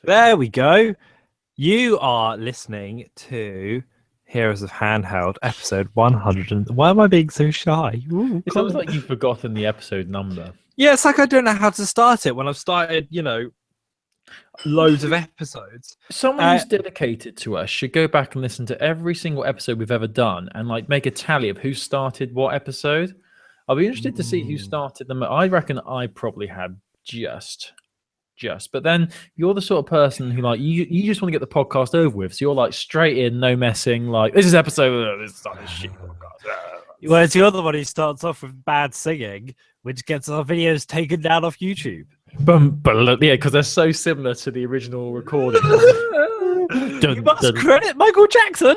There we go. You are listening to Heroes of Handheld, episode 100. Why am I being so shy? Ooh, It sounds like you've forgotten the episode number. Yeah, it's like I don't know how to start it when I've started, loads of episodes. Someone who's dedicated to us should go back and listen to every single episode we've ever done and make a tally of who started what episode. I'll be interested to see who started them. I reckon I probably had just. But then you're the sort of person who you just want to get the podcast over with. So you're straight in, no messing. This is episode. This shit podcast. Whereas you're the one who starts off with bad singing, which gets our videos taken down off YouTube. Yeah, because they're so similar to the original recording. You must credit Michael Jackson.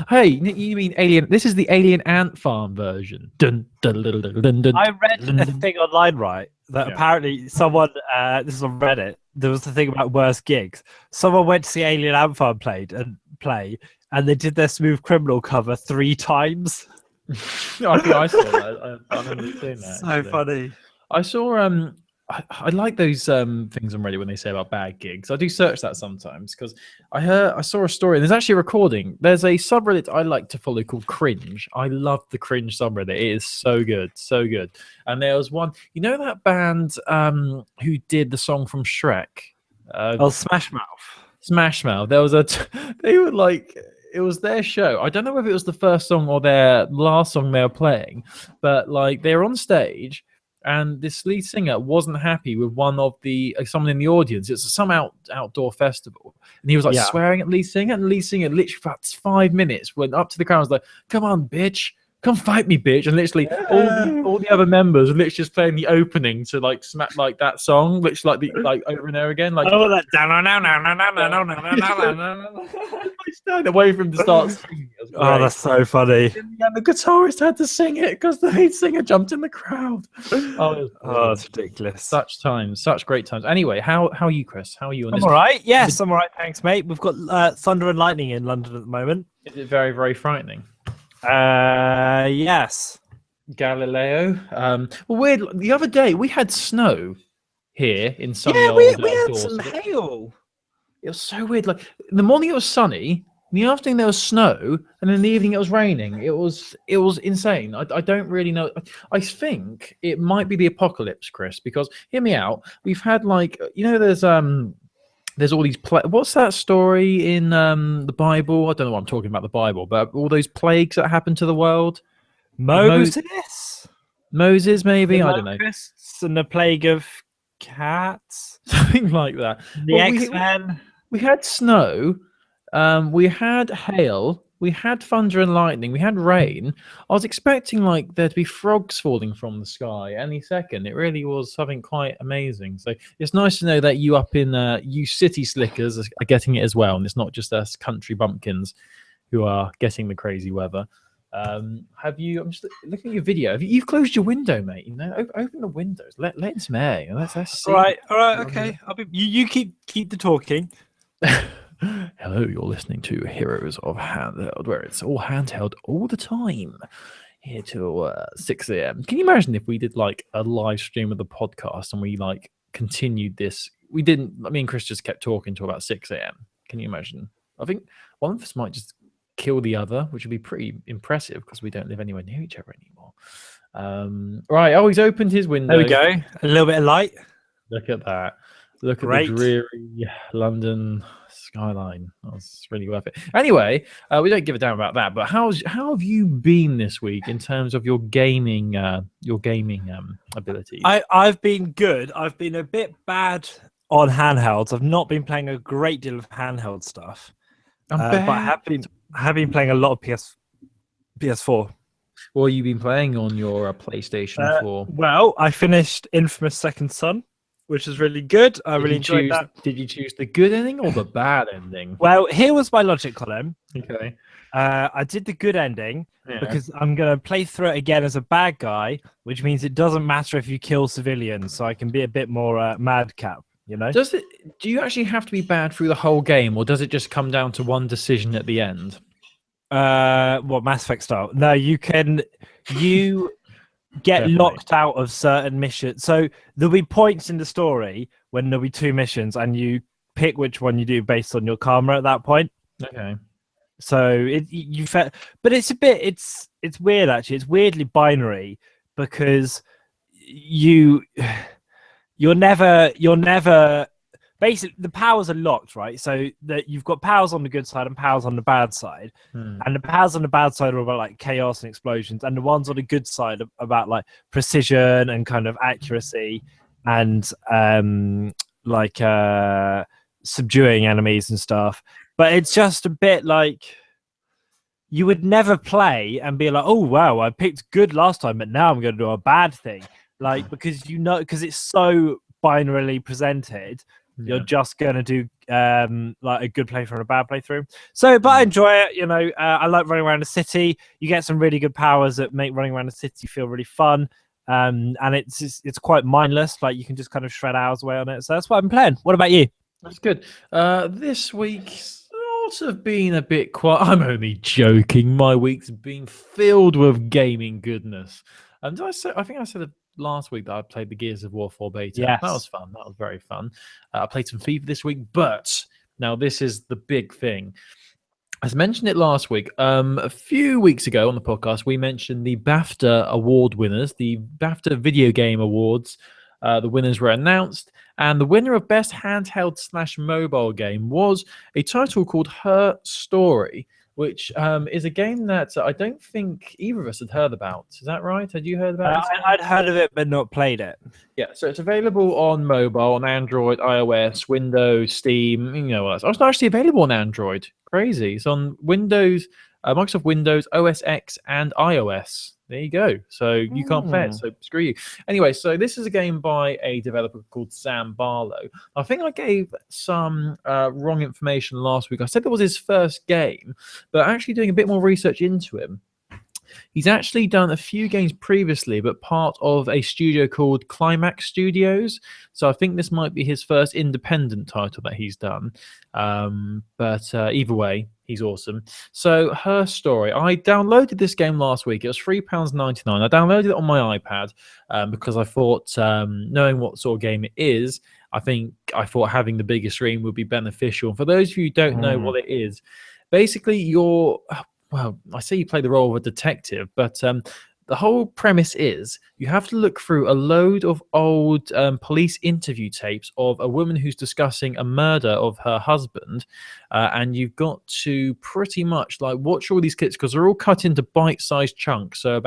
Hey, you mean Alien? This is the Alien Ant Farm version. I read a thing online, right? That apparently someone, this is on Reddit, there was the thing about worst gigs. Someone went to see Alien Ant Farm play, and they did their Smooth Criminal cover 3 times. I think I saw that. I remember seeing that. So funny. I saw I like those things on Reddit when they say about bad gigs. I do search that sometimes because I saw a story and there's actually a recording. There's a subreddit I like to follow called Cringe. I love the Cringe subreddit. It is so good, so good. And there was one, that band who did the song from Shrek? Smash Mouth. Smash Mouth. There was they were it was their show. I don't know if it was the first song or their last song they were playing, but they were on stage. And this lead singer wasn't happy with one of the someone in the audience. It's some outdoor festival, and he was swearing at lead singer. And lead singer literally for about 5 minutes went up to the crowd and was like, "Come on, bitch, come fight me, bitch!" And literally all the other members were literally just playing the opening to smack that song, literally over and over again. That stand away from him to start singing. Oh, that's so funny. And the guitarist had to sing it because the lead singer jumped in the crowd. Oh, it's ridiculous. Such times, such great times. Anyway, how are you, Chris? How are you on this? I'm all right. Yes, I'm all right. Thanks, mate. We've got thunder and lightning in London at the moment. Is it very, very frightening? Yes. Galileo. Well, weird. The other day we had snow here in sunny. Yeah, we had some hail. It was so weird. In the morning it was sunny. In the afternoon there was snow, and in the evening it was raining. It was insane. I don't really know. I think it might be the apocalypse, Chris. Because hear me out. We've had there's all these what's that story in the Bible? I don't know what I'm talking about the Bible, but all those plagues that happened to the world. Moses, maybe I don't know. And the plague of cats, something like that. The X-Men. We had snow. We had hail, we had thunder and lightning, we had rain. I was expecting there to be frogs falling from the sky any second. It really was something quite amazing. So it's nice to know that you up in you city slickers are getting it as well, and it's not just us country bumpkins who are getting the crazy weather. Have you? I'm just looking at your video. You've closed your window, mate. Open the windows. Let in some air. Let's see. All right. Okay. You keep the talking. Hello, you're listening to Heroes of Handheld, where it's all handheld all the time, here till 6 a.m. Can you imagine if we did a live stream of the podcast and we continued this? We didn't. Me and Chris just kept talking till about 6 a.m. Can you imagine? I think one of us might just kill the other, which would be pretty impressive because we don't live anywhere near each other anymore. Right. Oh, he's opened his window. There we go. A little bit of light. Look at that. Look at the dreary London skyline. That's really worth it. Anyway, we don't give a damn about that. But how have you been this week in terms of your gaming abilities? I've been good. I've been a bit bad on handhelds. I've not been playing a great deal of handheld stuff. But I have been playing a lot of PS4. What have you been playing on your PlayStation 4? Well, I finished Infamous Second Son, which is really good. I really enjoyed that. Did you choose the good ending or the bad ending? Well, here was my logic, Colin. Okay. I did the good ending because I'm going to play through it again as a bad guy, which means it doesn't matter if you kill civilians, so I can be a bit more madcap, you know? Do you actually have to be bad through the whole game, or does it just come down to one decision at the end? What, Mass Effect style? No, you can... get Definitely. locked out of certain missions. So there'll be points in the story when there'll be 2 missions, and you pick which one you do based on your karma at that point. Okay. So but it's a bit, it's weird actually. It's weirdly binary because you're never basically, the powers are locked, right? So that you've got powers on the good side and powers on the bad side. And the powers on the bad side are about like chaos and explosions, and the ones on the good side are about like precision and kind of accuracy and like subduing enemies and stuff. But it's just a bit like you would never play and be like, oh wow, I picked good last time, but now I'm going to do a bad thing. Like, because because it's so binarily presented, you're just going to do like a good playthrough and a bad playthrough. So, but I enjoy it. You know, I like running around the city. You get some really good powers that make running around the city feel really fun. And it's quite mindless. Like, you can just kind of shred hours away on it. So that's what I'm playing. What about you? That's good. This week's sort of been a bit quiet. I'm only joking. My week's been filled with gaming goodness. And I think I said it last week that I played the Gears of War 4 beta. Yes. That was fun. That was very fun. I played some FIFA this week, but now this is the big thing. As mentioned it last week, a few weeks ago on the podcast, we mentioned the BAFTA award winners, the BAFTA Video Game Awards. The winners were announced, and the winner of Best Handheld / Mobile Game was a title called Her Story, which is a game that I don't think either of us had heard about. Is that right? Had you heard about it? I'd heard of it, but not played it. Yeah, so it's available on mobile, on Android, iOS, Windows, Steam. You know what? It's not actually available on Android. Crazy. It's on Windows, Microsoft Windows, OS X, and iOS. There you go. So you can't play it. So screw you. Anyway, so this is a game by a developer called Sam Barlow. I think I gave some wrong information last week. I said it was his first game, but actually doing a bit more research into him, he's actually done a few games previously, but part of a studio called Climax Studios. So I think this might be his first independent title that he's done. But either way, he's awesome. So Her Story. I downloaded this game last week. It was £3.99. I downloaded it on my iPad because I thought, knowing what sort of game it is, I thought having the bigger screen would be beneficial. For those of you who don't know what it is, basically well, I say you play the role of a detective, but the whole premise is you have to look through a load of old police interview tapes of a woman who's discussing a murder of her husband, and you've got to pretty much like watch all these clips because they're all cut into bite-sized chunks, so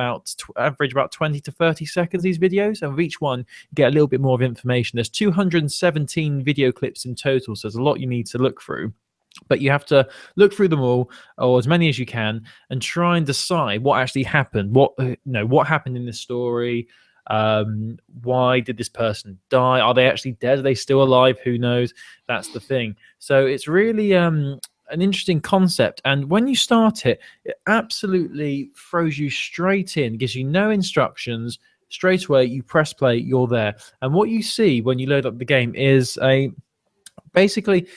average about 20 to 30 seconds, these videos, and with each one you get a little bit more of information. There's 217 video clips in total, so there's a lot you need to look through. But you have to look through them all, or as many as you can, and try and decide what actually happened. What happened in this story? Why did this person die? Are they actually dead? Are they still alive? Who knows? That's the thing. So it's really an interesting concept. And when you start it, it absolutely throws you straight in, gives you no instructions. Straight away, you press play, you're there. And what you see when you load up the game is basically,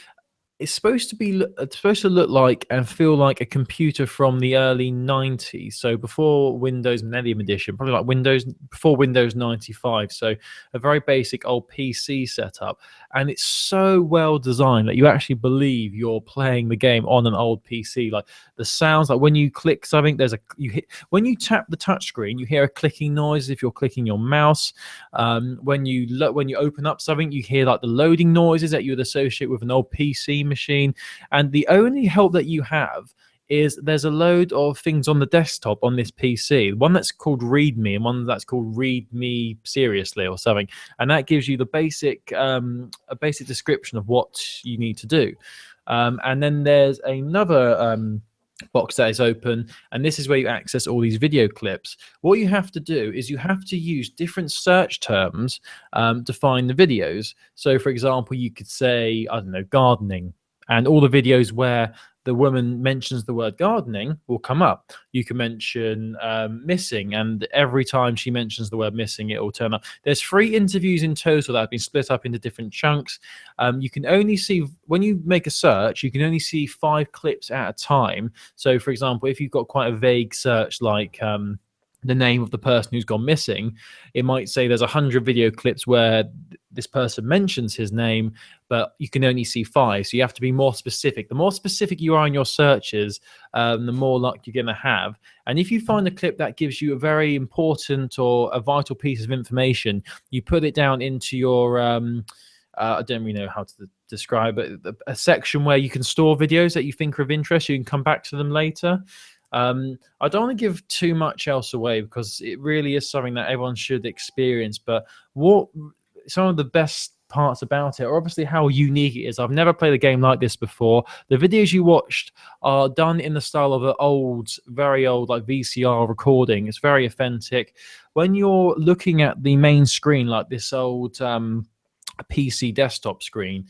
it's supposed to look like and feel like a computer from the early 90s. So before Windows Millennium Edition, probably like before Windows 95. So a very basic old PC setup. And it's so well designed that you actually believe you're playing the game on an old PC. Like the sounds, like when you click something, when you tap the touchscreen, you hear a clicking noise if you're clicking your mouse. When you open up something, you hear like the loading noises that you would associate with an old PC machine. And the only help that you have is there's a load of things on the desktop on this PC, one that's called README and one that's called Read Me Seriously or something, and that gives you the basic a basic description of what you need to do. And then there's another box that is open, and this is where you access all these video clips. What you have to do is you have to use different search terms to find the videos. So for example, you could say, I don't know, gardening, and all the videos where the woman mentions the word gardening will come up. You can mention missing, and every time she mentions the word missing, it will turn up. There's 3 interviews in total that have been split up into different chunks. You can only see, when you make a search, you can only see 5 clips at a time. So for example, if you've got quite a vague search like the name of the person who's gone missing, it might say there's 100 video clips where this person mentions his name, but you can only see 5. So you have to be more specific. The more specific you are in your searches, the more luck you're going to have. And if you find a clip that gives you a very important or a vital piece of information, you put it down into your I don't really know how to describe it, a section where you can store videos that you think are of interest. You can come back to them later. I don't want to give too much else away because it really is something that everyone should experience. But what some of the best parts about it are obviously how unique it is. I've never played a game like this before. The videos you watched are done in the style of an old, very old, like VCR recording. It's very authentic. When you're looking at the main screen, like this old PC desktop screen,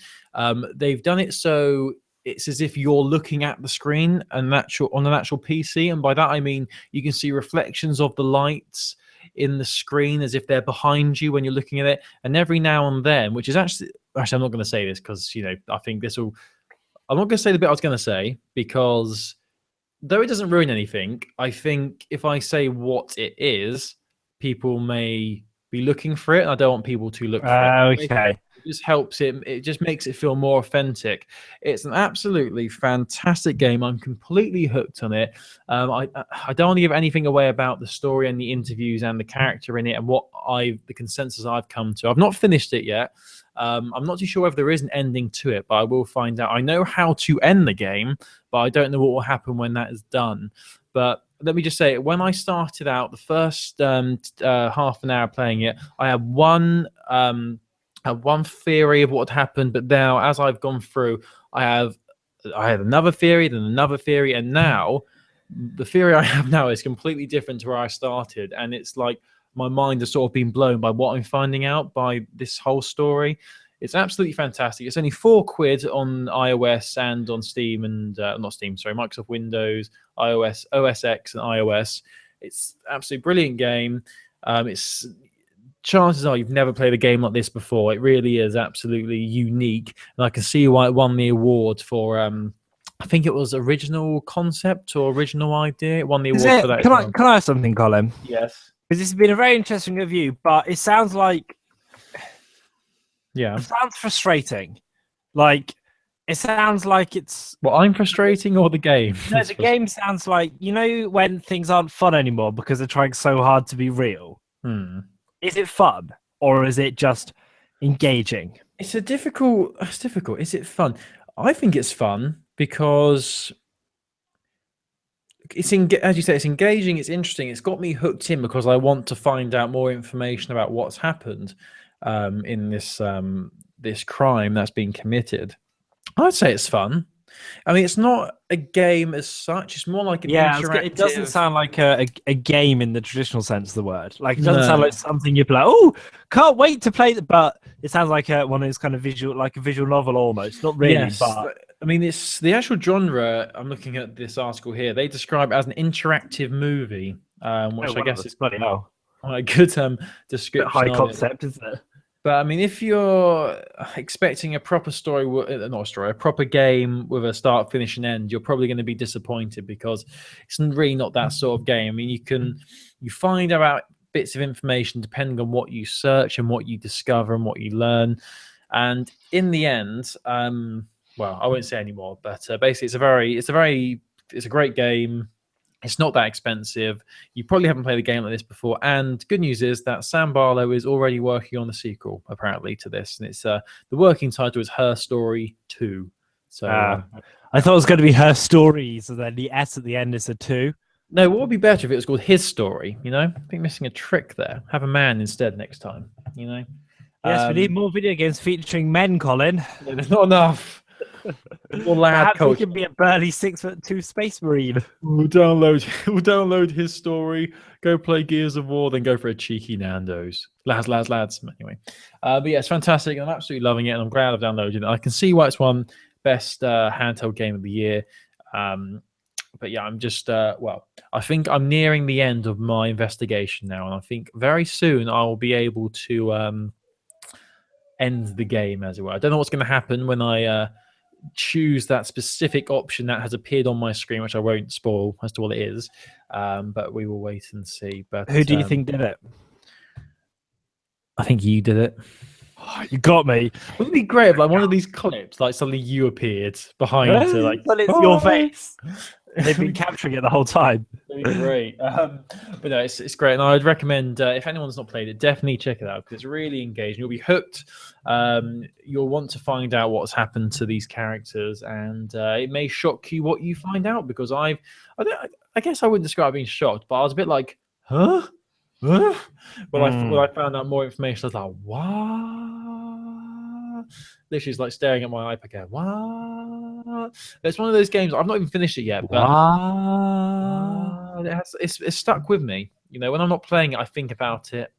they've done it so it's as if you're looking at the screen and on an actual PC, and by that I mean you can see reflections of the lights in the screen as if they're behind you when you're looking at it. And every now and then, which is actually I'm not going to say this because I think this will. I'm not going to say the bit I was going to say because though it doesn't ruin anything, I think if I say what it is, people may be looking for it. And I don't want people to look for it. Okay. It just helps it just makes it feel more authentic. It's an absolutely fantastic game. I'm completely hooked on it. I don't want to give anything away about the story and the interviews and the character in it and the consensus I've come to. I've not finished it yet. I'm not too sure if there is an ending to it, but I will find out. I know how to end the game, but I don't know what will happen when that is done. But let me just say, when I started out, the first half an hour playing it, I had one theory of what had happened, but now as I've gone through, I had another theory, then another theory, and now the theory I have now is completely different to where I started, and it's like my mind has sort of been blown by what I'm finding out by this whole story. It's absolutely fantastic. It's only £4 on iOS and on Steam and not Steam, sorry, Microsoft Windows, iOS, OS X, and iOS. It's absolutely brilliant game. It's chances are you've never played a game like this before. It really is absolutely unique, and I can see why it won the award for. I think it was original concept or original idea. It won the award for that. Can I ask something, Colin? Yes. Because this has been a very interesting review, but it sounds like. Yeah. It sounds frustrating. Like, it sounds like it's... Well, I'm frustrating or the game? No, the game sounds like, when things aren't fun anymore because they're trying so hard to be real. Is it fun or is it just engaging? It's difficult. Is it fun? I think it's fun because as you say, it's engaging, it's interesting. It's got me hooked in because I want to find out more information about what's happened in this crime that's been committed. I'd say it's fun. I mean, it's not a game as such. It's more like an interactive... It doesn't sound like a game in the traditional sense of the word. Like, it doesn't sound like something you'd be like, oh, can't wait to play. But it sounds like one of those kind of visual novel almost. Not really, yes, but... I mean, it's the actual genre. I'm looking at this article here. They describe it as an interactive movie, which I guess is bloody hell. A good description. High concept, isn't it? But I mean, if you're expecting a proper story, a proper game with a start, finish, and end, you're probably going to be disappointed because it's really not that sort of game. I mean, you find out bits of information depending on what you search and what you discover and what you learn, and in the end, well, I won't say anymore. But basically, it's a great game. It's not that expensive. You probably haven't played a game like this before. And good news is that Sam Barlow is already working on the sequel, apparently, to this. And it's the working title is Her Story 2. So I thought it was going to be Her Stories, and then the S at the end is a 2. No, what would be better if it was called His Story? I think missing a trick there. Have a man instead next time. Yes, we need more video games featuring men, Colin. Yeah, there's not enough. More lad culture. He can be a burly 6'2" space marine. We'll download His Story. Go play Gears of War, then go for a cheeky Nando's. Lads. Anyway, but yeah, it's fantastic. I'm absolutely loving it, and I'm glad I've downloaded it. I can see why it's won best handheld game of the year. But yeah, I'm just I think I'm nearing the end of my investigation now, and I think very soon I will be able to end the game, as it were. I don't know what's going to happen when I choose that specific option that has appeared on my screen, which I won't spoil as to what it is. But we will wait and see. But who do you think did it? I think you did it. Oh, you got me. Wouldn't it be great if like one of these clips, like suddenly you appeared behind to like, but it's your face. They've been capturing it the whole time. That'd be great. But no, it's great, and I'd recommend if anyone's not played it, definitely check it out because it's really engaging. You'll be hooked. You'll want to find out what's happened to these characters, and it may shock you what you find out because I guess I wouldn't describe being shocked, but I was a bit like, huh? When I found out more information, I was like, what? Literally, it's like staring at my iPad going, what? It's one of those games, I've not even finished it yet, but it's stuck with me. You know, when I'm not playing it, I think about it.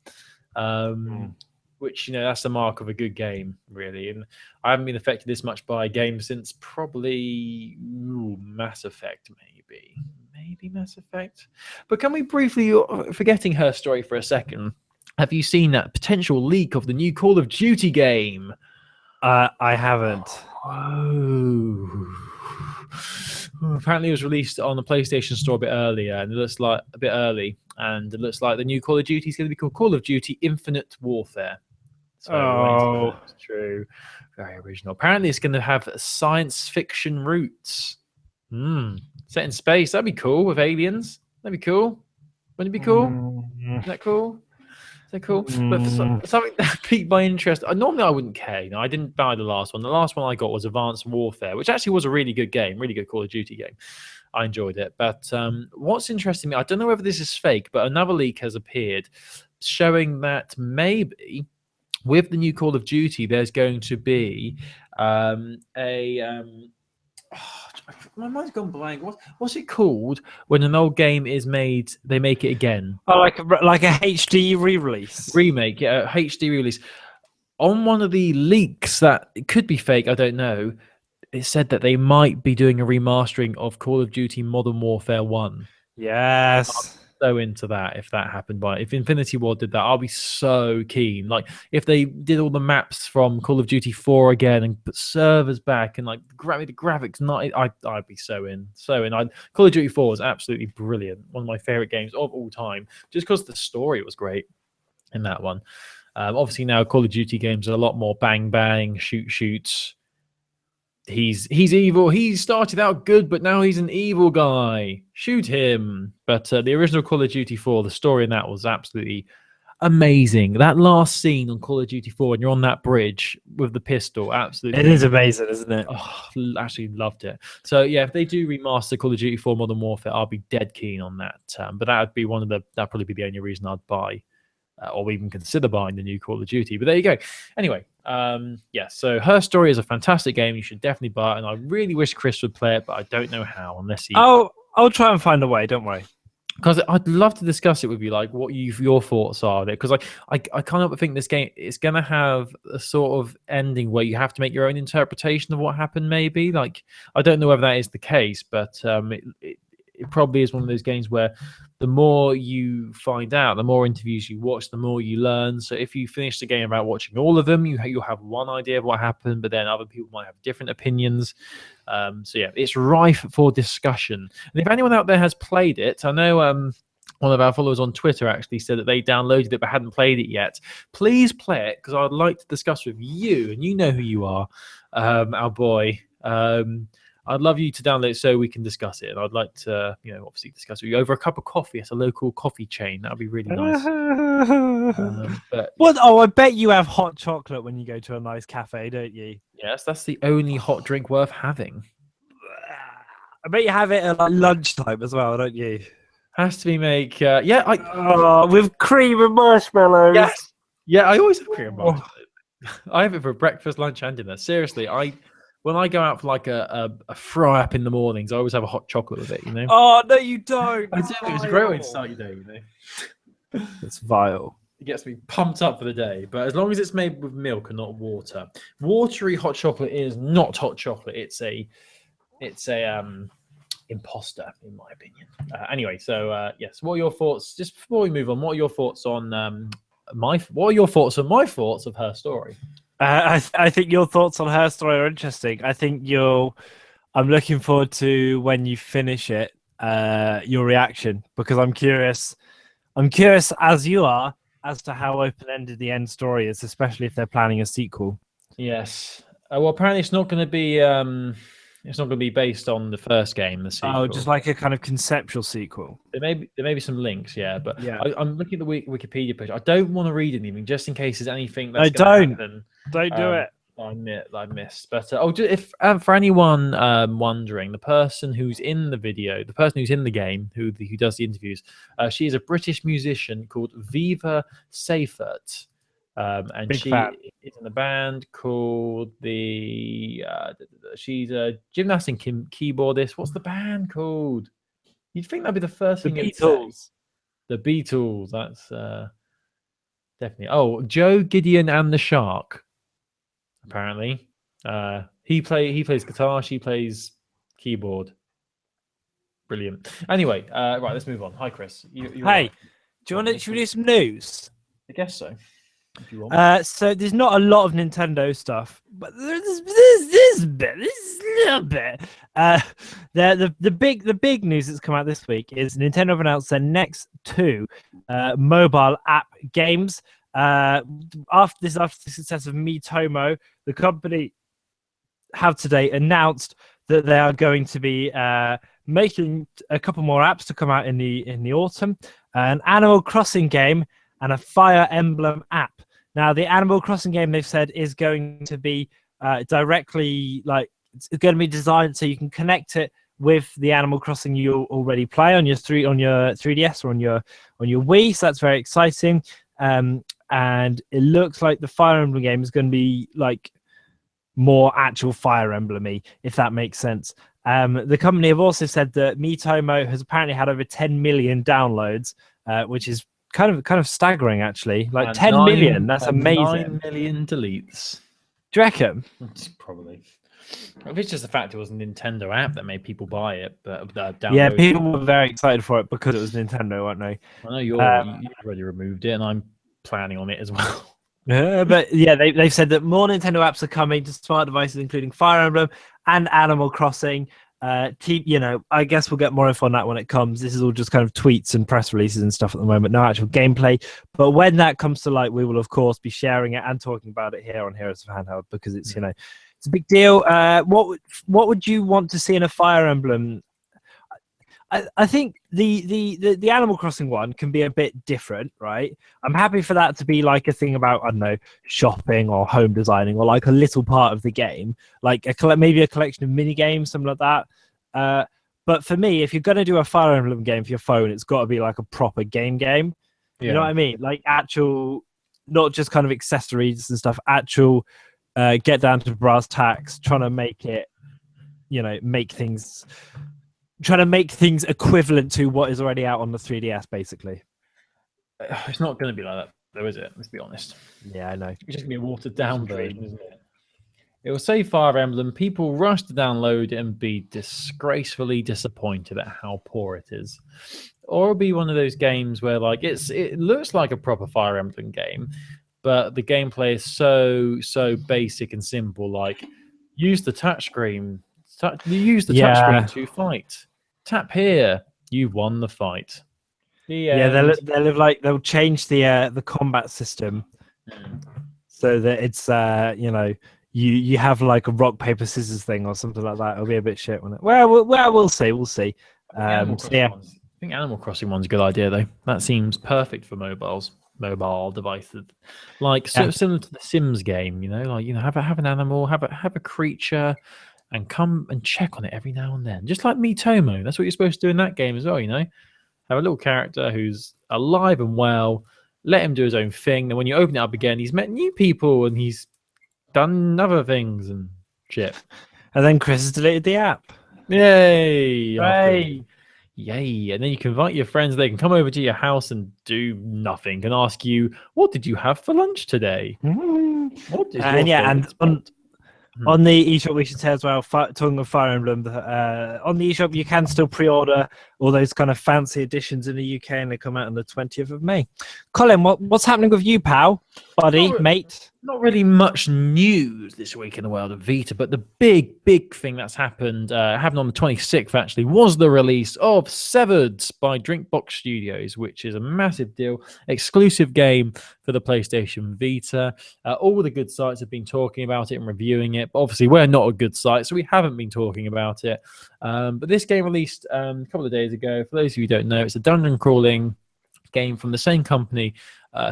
Which, you know, that's the mark of a good game, really. And I haven't been affected this much by a game since probably Mass Effect, maybe Mass Effect. But can we briefly, forgetting her story for a second, have you seen that potential leak of the new Call of Duty game? I haven't. Whoa. Apparently, it was released on the PlayStation Store a bit earlier, and it looks like a bit early. And it looks like the new Call of Duty is going to be called Call of Duty Infinite Warfare. So, it's true. Very original. Apparently, it's going to have science fiction roots. Set in space. That'd be cool with aliens. That'd be cool. Wouldn't it be cool? Isn't that cool? Is that cool? But for something that piqued my interest, normally I wouldn't care. You know, I didn't buy the last one. The last one I got was Advanced Warfare, which actually was a really good game, really good Call of Duty game. I enjoyed it. But what's interesting me, I don't know whether this is fake, but another leak has appeared showing that maybe with the new Call of Duty, there's going to be my mind's gone blank. What's it called when an old game is made? They make it again. Oh, like a HD re-release, remake, yeah, HD release. On one of the leaks that it could be fake, I don't know. It said that they might be doing a remastering of Call of Duty Modern Warfare 1. Yes. So into that if that happened. But if Infinity Ward did that, I'll be so keen. Like if they did all the maps from Call of Duty 4 again and put servers back and like the graphics, I'd be so in. Call of Duty 4 was absolutely brilliant. One of my favorite games of all time, just because the story was great in that one. Obviously now Call of Duty games are a lot more bang bang, shoots. He's evil. He started out good, but now he's an evil guy. Shoot him. But the original Call of Duty 4, the story in that was absolutely amazing. That last scene on Call of Duty 4 when you're on that bridge with the pistol, absolutely. It is amazing, isn't it? Oh, actually loved it. So yeah, if they do remaster Call of Duty 4 Modern Warfare, I'll be dead keen on that. But that would be that'd probably be the only reason I'd buy or even consider buying the new Call of Duty. But there you go. Anyway, so Her Story is a fantastic game. You should definitely buy it. And I really wish Chris would play it, but I don't know how unless he... I'll try and find a way, don't worry. Because I'd love to discuss it with you, like what your thoughts are on it. Because I can't help but think this game is going to have a sort of ending where you have to make your own interpretation of what happened, maybe. Like, I don't know whether that is the case, but it probably is one of those games where the more you find out, the more interviews you watch, the more you learn. So if you finish the game without watching all of them, you'll have one idea of what happened, but then other people might have different opinions. So yeah, it's rife for discussion. And if anyone out there has played it, I know one of our followers on Twitter actually said that they downloaded it but hadn't played it yet. Please play it because I'd like to discuss with you, and you know who you are, our boy. I'd love you to download it so we can discuss it. And I'd like to, obviously discuss it with you over a cup of coffee at a local coffee chain. That would be really nice. What? Oh, I bet you have hot chocolate when you go to a nice cafe, don't you? Yes, that's the only hot drink worth having. I bet you have it at like lunchtime as well, don't you? Has to be with cream and marshmallows. Yes. Yeah, I always have cream and marshmallows. I have it for breakfast, lunch, and dinner. Seriously, when I go out for like a fry up in the mornings, I always have a hot chocolate with it, Oh, no, you don't. I do. It's a great way to start your day, It's vile. It gets me pumped up for the day. But as long as it's made with milk and not water. Watery hot chocolate is not hot chocolate. It's a imposter, in my opinion. Anyway, so yes, what are your thoughts? Just before we move on, what are your thoughts on my thoughts of Her Story? I think your thoughts on her story are interesting. I think I'm looking forward to when you finish it, your reaction, because I'm curious. I'm curious as you are as to how open-ended the end story is, especially if they're planning a sequel. Yes. Well, apparently it's not going to be. It's not going to be based on the first game, the sequel. Oh, just like a kind of conceptual sequel. There may be some links, yeah. But yeah, I'm looking at the Wikipedia page. I don't want to read anything just in case there's anything that's going to happen. Don't do it. I missed. But if for anyone wondering, the person who's in the video, the person who's in the game, who does the interviews, she is a British musician called Viva Seifert. And Big she fan. is in a band called she's a gymnastic keyboardist. What's the band called? You'd think that'd be the first thing it'd say. The Beatles. That's definitely. Oh, Joe Gideon and the Shark. Apparently, he plays guitar. She plays keyboard. Brilliant. Anyway, right, let's move on. Hi, Chris. Hey, do you want to do some news? I guess so. If you want. So there's not a lot of Nintendo stuff, but there's this little bit. The big news that's come out this week is Nintendo have announced their next 2 mobile app games. After the success of Miitomo, the company have today announced that they are going to be making a couple more apps to come out in the autumn, an Animal Crossing game and a Fire Emblem app. Now, the Animal Crossing game, they've said, is going to be directly, it's going to be designed so you can connect it with the Animal Crossing you already play on your 3DS or on your Wii. So that's very exciting. And it looks like the Fire Emblem game is going to be more actual Fire Emblem-y, if that makes sense. The company have also said that Miitomo has apparently had over 10 million downloads, which is kind of staggering, actually. 10 million, that's amazing. 9 million deletes. Do you reckon? Probably. If it's just the fact it was a Nintendo app that made people buy it, but yeah, people were very excited for it because it was Nintendo, weren't they? I know you've already removed it, and I'm planning on it as well. But yeah, they've said that more Nintendo apps are coming to smart devices, including Fire Emblem and Animal Crossing. I guess we'll get more info on that when it comes. This is all just kind of tweets and press releases and stuff at the moment, no actual gameplay. But when that comes to light, we will of course be sharing it and talking about it here on Heroes of Handheld, because it's it's a big deal. What would you want to see in a Fire Emblem? I think the Animal Crossing one can be a bit different, right? I'm happy for that to be like a thing about, I don't know, shopping or home designing, or like a little part of the game, like maybe a collection of mini games, something like that. But for me, if you're going to do a Fire Emblem game for your phone, it's got to be like a proper game. Yeah. You know what I mean? Like actual, not just kind of accessories and stuff, actual get down to brass tacks, trying to make it, trying to make things equivalent to what is already out on the 3DS, basically. It's not going to be like that, though, is it? Let's be honest. Yeah, I know. It's just going to be a watered-down version, isn't it? It will say Fire Emblem. People rush to download it and be disgracefully disappointed at how poor it is. Or it'll be one of those games where it looks like a proper Fire Emblem game, but the gameplay is so basic and simple. Like, use the touchscreen. Use the touchscreen to fight. Tap here. You've won the fight. They'll change the combat system so that it's you have like a rock paper scissors thing or something like that. It'll be a bit shit, won't it? Well, we'll see. I think Animal Crossing one's a good idea though. That seems perfect for mobile devices, similar to the Sims game. Have an animal, have a creature, and come and check on it every now and then. Just like Miitomo. That's what you're supposed to do in that game as well, Have a little character who's alive and well, let him do his own thing. Then when you open it up again, he's met new people and he's done other things and shit. And then Chris has deleted the app. Yay! Hey. Yay. And then you can invite your friends. They can come over to your house and do nothing and ask you, what did you have for lunch today? What is on the eShop, we should say as well, talking of Fire Emblem, on the eShop, you can still pre-order all those kind of fancy editions in the UK, and they come out on the 20th of May. Colin, what's happening with you, pal? Buddy, mate? not really much news this week in the world of Vita, but the big thing that's happened on the 26th actually was the release of Severed by Drinkbox Studios, which is a massive deal, exclusive game for the PlayStation Vita. All the good sites have been talking about it and reviewing it, but obviously we're not a good site, so we haven't been talking about it. But this game released a couple of days ago. For those of you who don't know, it's a dungeon crawling game from the same company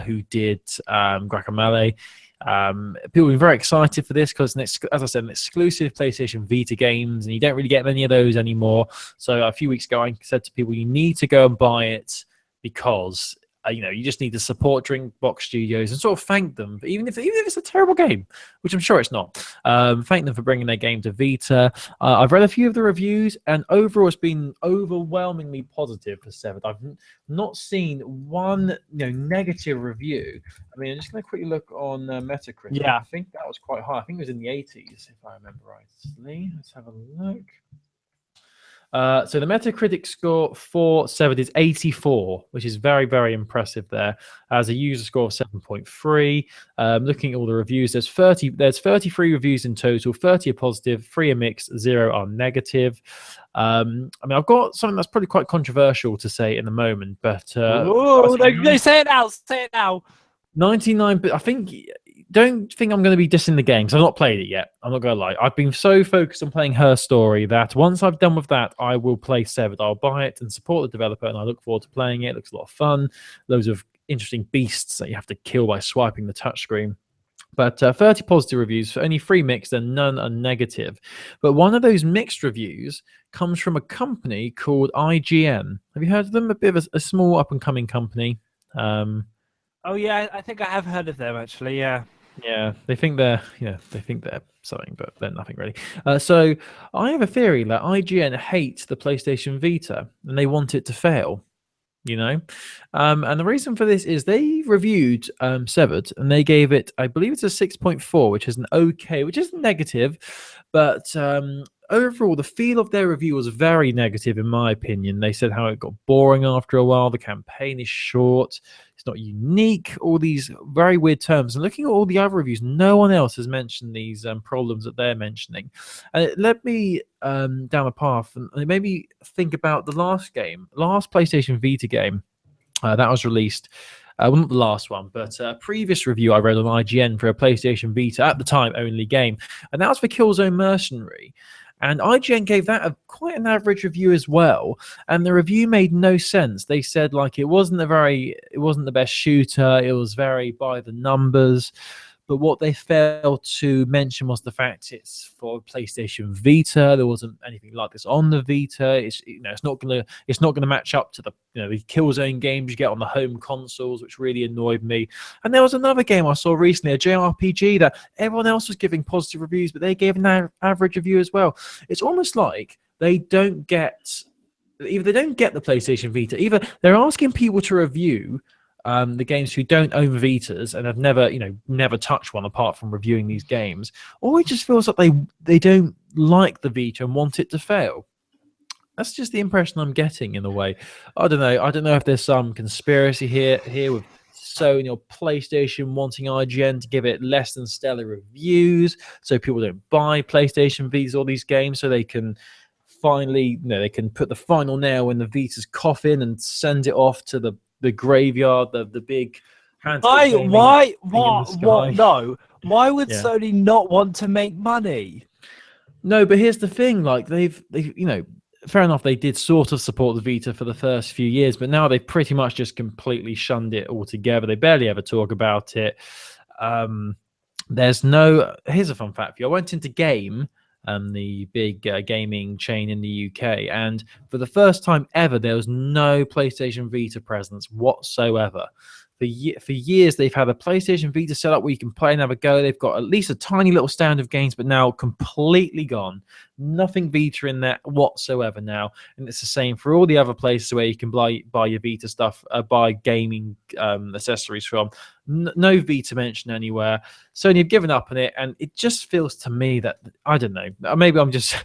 who did Guacamelee. People have been very excited for this because, as I said, an exclusive PlayStation Vita games, and you don't really get many of those anymore. So a few weeks ago, I said to people, you need to go and buy it because you just need to support Drinkbox Studios and sort of thank them, even if it's a terrible game, which I'm sure it's not. Thank them for bringing their game to Vita. I've read a few of the reviews, and overall, it's been overwhelmingly positive for Severed. I've not seen one negative review. I mean, I'm just going to quickly look on Metacritic. Yeah. I think that was quite high. I think it was in the 80s, if I remember rightly. Let's have a look. So the Metacritic score for Severed is 84, which is very, very impressive there. As a user score of 7.3. Looking at all the reviews, there's 33 reviews in total. 30 are positive, 3 are mixed, 0 are negative. I mean, I've got something that's probably quite controversial to say in the moment, but they say it now. Say it now. 99. I think. Don't think I'm going to be dissing the game because I've not played it yet. I'm not going to lie. I've been so focused on playing Her Story that once I've done with that, I will play Severed. I'll buy it and support the developer, and I look forward to playing it. It looks a lot of fun. Loads of interesting beasts that you have to kill by swiping the touchscreen. But 30 positive reviews, for only 3 mixed and none are negative. But one of those mixed reviews comes from a company called IGN. Have you heard of them? A bit of a small up-and-coming company. Oh yeah, I think I have heard of them actually. Yeah. Yeah, they think they're something, but they're nothing really. So I have a theory that IGN hates the PlayStation Vita and they want it to fail. And the reason for this is they reviewed Severed and they gave it, I believe it's a 6.4, which is an okay, which is negative, but overall the feel of their review was very negative in my opinion. They said how it got boring after a while, the campaign is short, it's not unique, all these very weird terms. And looking at all the other reviews, no one else has mentioned these problems that they're mentioning. And it led me down a path, and it made me think about the last PlayStation Vita game that was released. Well, not the last one, but a previous review I read on IGN for a PlayStation Vita, at the time only game, and that was for Killzone Mercenary. And IGN gave that quite an average review as well. And the review made no sense. They said it wasn't the best shooter. It was very by the numbers. But what they failed to mention was the fact it's for PlayStation Vita. There wasn't anything like this on the Vita. It's not gonna match up to the the Killzone games you get on the home consoles, which really annoyed me. And there was another game I saw recently, a JRPG, that everyone else was giving positive reviews, but they gave an average review as well. It's almost like they don't get the PlayStation Vita. Either they're asking people to review the games who don't own Vitas and have never touched one apart from reviewing these games, or it just feels like they don't like the Vita and want it to fail. That's just the impression I'm getting in a way. I don't know if there's some conspiracy here with Sony or PlayStation wanting IGN to give it less than stellar reviews so people don't buy PlayStation Vitas or these games, so they can finally they can put the final nail in the Vita's coffin and send it off to the graveyard, the big Handheld. Why would Sony not want to make money? No, but here's the thing, they've fair enough, they did sort of support the Vita for the first few years, but now they've pretty much just completely shunned it altogether. They barely ever talk about it. Here's a fun fact for you. I went into Game, the big gaming chain in the UK, and for the first time ever, there was no PlayStation Vita presence whatsoever. For years, they've had a PlayStation Vita set up where you can play and have a go. They've got at least a tiny little stand of games, but now completely gone. Nothing Vita in there whatsoever now. And it's the same for all the other places where you can buy your Vita stuff, buy gaming accessories from. No Vita mentioned anywhere. Sony have given up on it, and it just feels to me that, I don't know, maybe I'm just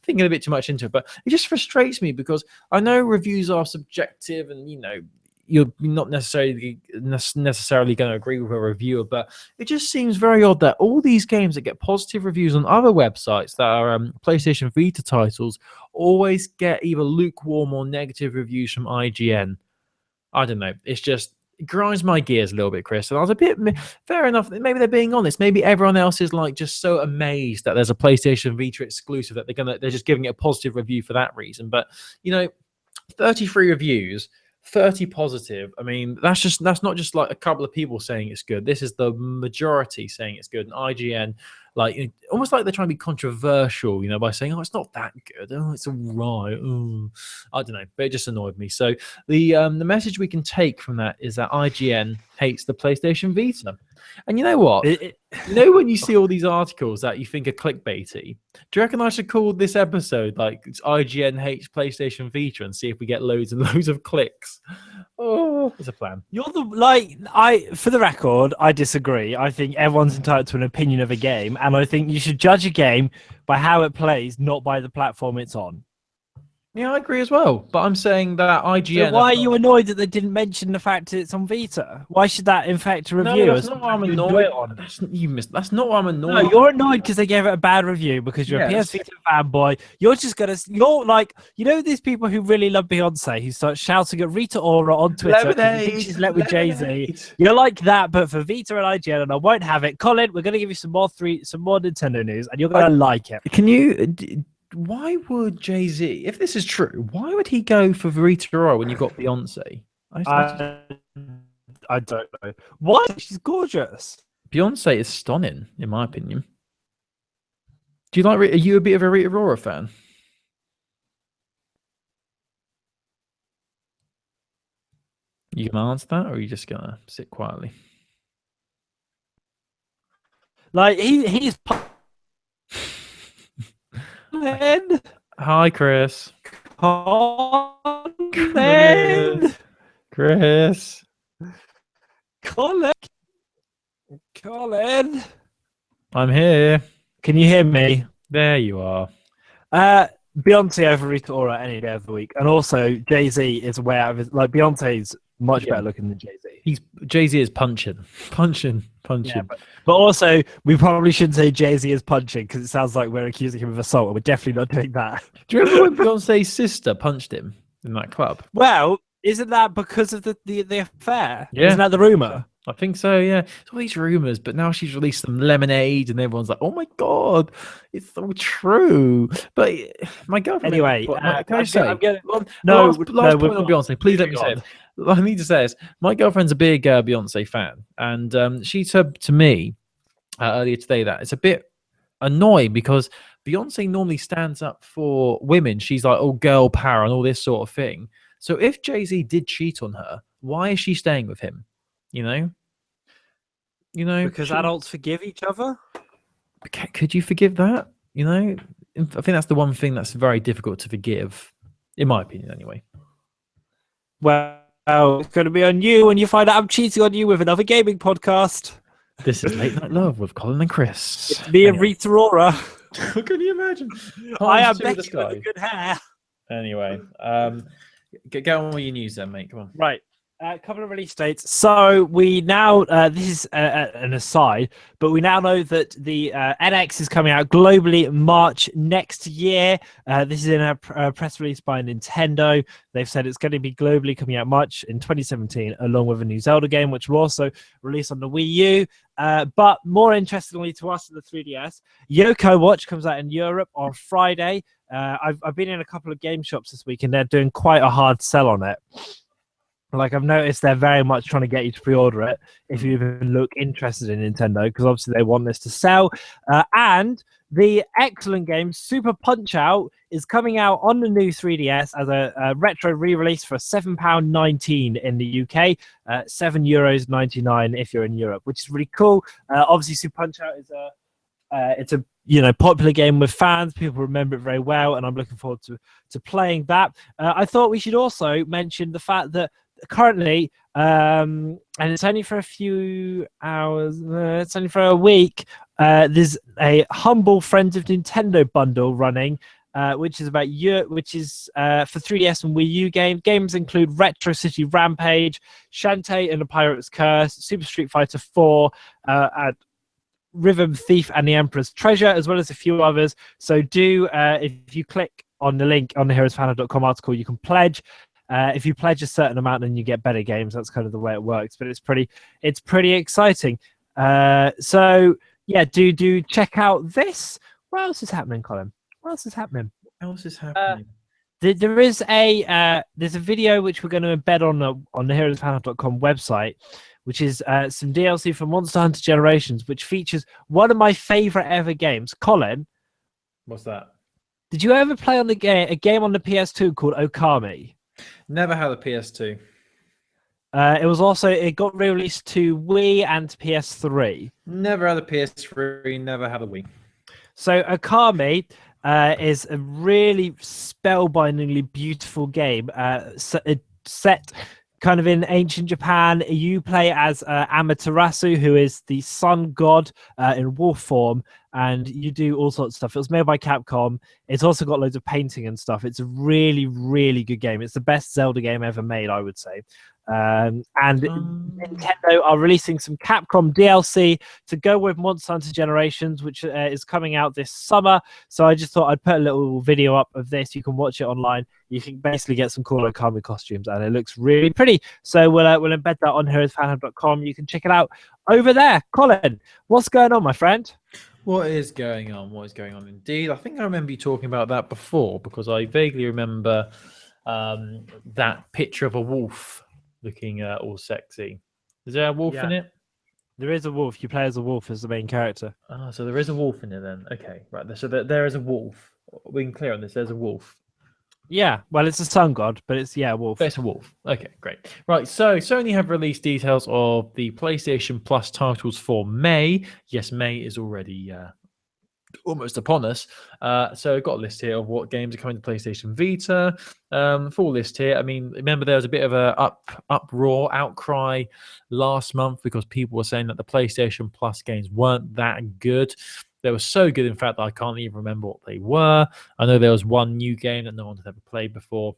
thinking a bit too much into it, but it just frustrates me because I know reviews are subjective and, you're not necessarily going to agree with a reviewer, but it just seems very odd that all these games that get positive reviews on other websites that are PlayStation Vita titles always get either lukewarm or negative reviews from IGN. I don't know. It grinds my gears a little bit, Chris. And I was a bit fair enough. Maybe they're being honest. Maybe everyone else is like just so amazed that there's a PlayStation Vita exclusive that they're just giving it a positive review for that reason. But 33 reviews, 30 positive. I mean, that's not just like a couple of people saying it's good. This is the majority saying it's good. And IGN, like, almost like they're trying to be controversial, by saying, "Oh, it's not that good. Oh, it's all right." I don't know, but it just annoyed me. So the message we can take from that is that IGN hates the PlayStation Vita. And you know what? When you see all these articles that you think are clickbaity, do you reckon I should call this episode like IGN hates PlayStation Vita and see if we get loads and loads of clicks? Oh, it's a plan. For the record, I disagree. I think everyone's entitled to an opinion of a game, and I think you should judge a game by how it plays, not by the platform it's on. Yeah, I agree as well. But I'm saying that IGN... So why are you annoyed that they didn't mention the fact that it's on Vita? Why should that infect a review? No, that's not why I'm annoyed. That's not why I'm annoyed. No, you're annoyed because they gave it a bad review because you're a PS Vita fanboy. You're like, these people who really love Beyonce who start shouting at Rita Ora on Twitter because she's let with Jay-Z. You're like that, but for Vita and IGN, and I won't have it. Colin, we're going to give you some more Nintendo news, and you're going to like it. Can you... Why would Jay-Z, if this is true, wwhy would he go for Rita Ora when you got Beyonce? I don't know. Why? She's gorgeous. Beyonce is stunning, in my opinion. Do you like? Are you a bit of a Rita Ora fan? You gonna answer that, or are you just gonna sit quietly? Like he's. Colin. Hi, Chris. Colin. Chris. Colin. I'm here. Can you hear me? There you are. Beyonce over Rita Ora any day of the week, and also Jay-Z is way out of his. Like Beyonce's much better looking than Jay-Z. Jay-Z is punching. Yeah, but also we probably shouldn't say Jay-Z is punching because it sounds like we're accusing him of assault, and we're definitely not doing that. Do you remember when Beyonce's sister punched him in that club? Well, isn't that because of the affair? Yeah. Isn't that the rumor? I think so, yeah. It's all these rumors, but now she's released some lemonade, and everyone's like, "Oh my god, it's so true." But my girlfriend. Anyway, can I say? last point on Beyonce. Please let me say it. I need to say this. My girlfriend's a big Beyonce fan, and she said to me earlier today that it's a bit annoying because Beyonce normally stands up for women. She's like, "Oh, girl power," and all this sort of thing. So if Jay-Z did cheat on her, why is she staying with him? Because adults forgive each other. Could you forgive that? I think that's the one thing that's very difficult to forgive, in my opinion, anyway. Well, it's going to be on you when you find out I'm cheating on you with another gaming podcast. This is Late Night Love with Colin and Chris. It's me and Rita Ora. Can you imagine? I am Becky with the good hair. Anyway, get on with your news then, mate. Come on. Right. A couple of release dates. So we now, this is an aside, but we now know that the NX is coming out globally March next year. This is in a press release by Nintendo. They've said it's going to be globally coming out March in 2017, along with a new Zelda game, which will also release on the Wii U. But more interestingly to us in the 3DS, Yoko Watch comes out in Europe on Friday. I've been in a couple of game shops this week, and they're doing quite a hard sell on it. Like, I've noticed they're very much trying to get you to pre-order it if you even look interested in Nintendo, because obviously they want this to sell. And the excellent game Super Punch-Out is coming out on the new 3DS as a retro re-release for £7.19 in the UK, €7.99 if you're in Europe, which is really cool. Obviously, Super Punch-Out is it's a popular game with fans. People remember it very well, and I'm looking forward to playing that. I thought we should also mention the fact that currently, and it's only for a few hours, it's only for a week, there's a humble Friends of Nintendo bundle running which is about which is for 3DS and Wii U game. Games include Retro City Rampage, Shantae and the Pirate's Curse, Super Street Fighter 4, and Rhythm Thief and the Emperor's Treasure, as well as a few others. So do, if you click on the link on the heroesfandom.com article, you can pledge. If you pledge a certain amount, then you get better games. That's kind of the way it works. But it's pretty exciting. So yeah, do check out this. What else is happening, Colin? What else is happening? There's a video which we're going to embed on the heroesfandom.com website, which is some DLC for Monster Hunter Generations, which features one of my favorite ever games. Colin, what's that? Did you ever play on a game on the PS2 called Okami? Never had a PS2. It got released to Wii and PS3. Never had a PS3. Never had a Wii. So Okami is a really spellbindingly beautiful game. Set kind of in ancient Japan. You play as Amaterasu, who is the sun god in wolf form, and you do all sorts of stuff. It was made by Capcom. It's also got loads of painting and stuff. It's a really, really good game. It's the best Zelda game ever made, I would say. And Nintendo are releasing some Capcom DLC to go with Monster Hunter Generations, which is coming out this summer. So I just thought I'd put a little video up of this. You can watch it online. You can basically get some cool Okami costumes, and it looks really pretty. So we'll embed that on heroesfandom.com. You can check it out over there. Colin, what's going on, my friend? What is going on? What is going on indeed? I think I remember you talking about that before, because I vaguely remember that picture of a wolf looking all sexy. Is there a wolf in it? There is a wolf. You play as a wolf as the main character. Oh, so there is a wolf in it then. Okay, right. So there is a wolf. We can clear on this. There's a wolf. Yeah, well, it's a sun god, but it's a wolf. But it's a wolf. Okay, great. Right, so Sony have released details of the PlayStation Plus titles for May. Yes, May is already almost upon us. So I've got a list here of what games are coming to PlayStation Vita. Full list here. I mean, remember there was a bit of a outcry last month because people were saying that the PlayStation Plus games weren't that good. They were so good, in fact, that I can't even remember what they were. I know there was one new game that no one had ever played before.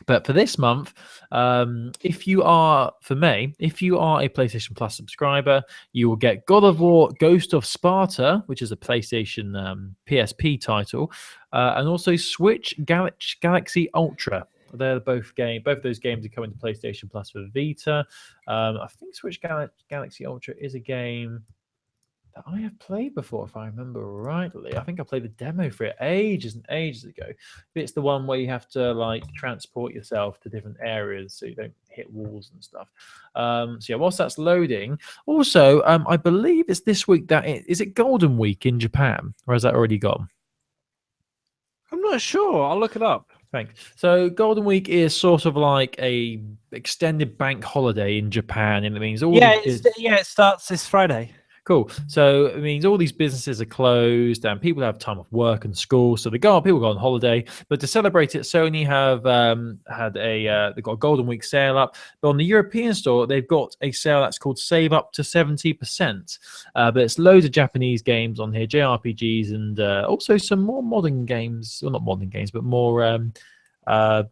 But for this month, if you are a PlayStation Plus subscriber, you will get God of War Ghost of Sparta, which is a PlayStation PSP title, and also Switch Galaxy Ultra. They're both of those games are coming to PlayStation Plus for Vita. I think Switch Galaxy Ultra is a game that I have played before, if I remember rightly. I think I played the demo for it ages and ages ago. It's the one where you have to like transport yourself to different areas so you don't hit walls and stuff. So yeah, whilst that's loading, also I believe it's this week is it Golden Week in Japan, or has that already gone? I'm not sure. I'll look it up. Thanks. So Golden Week is sort of like a extended bank holiday in Japan, and it means it starts this Friday. Cool. So it means all these businesses are closed and people have time off work and school. So people go on holiday. But to celebrate it, Sony have they've got a Golden Week sale up. But on the European store, they've got a sale that's called Save Up to 70%. But it's loads of Japanese games on here, JRPGs, and also some more modern games. Well, not modern games, but more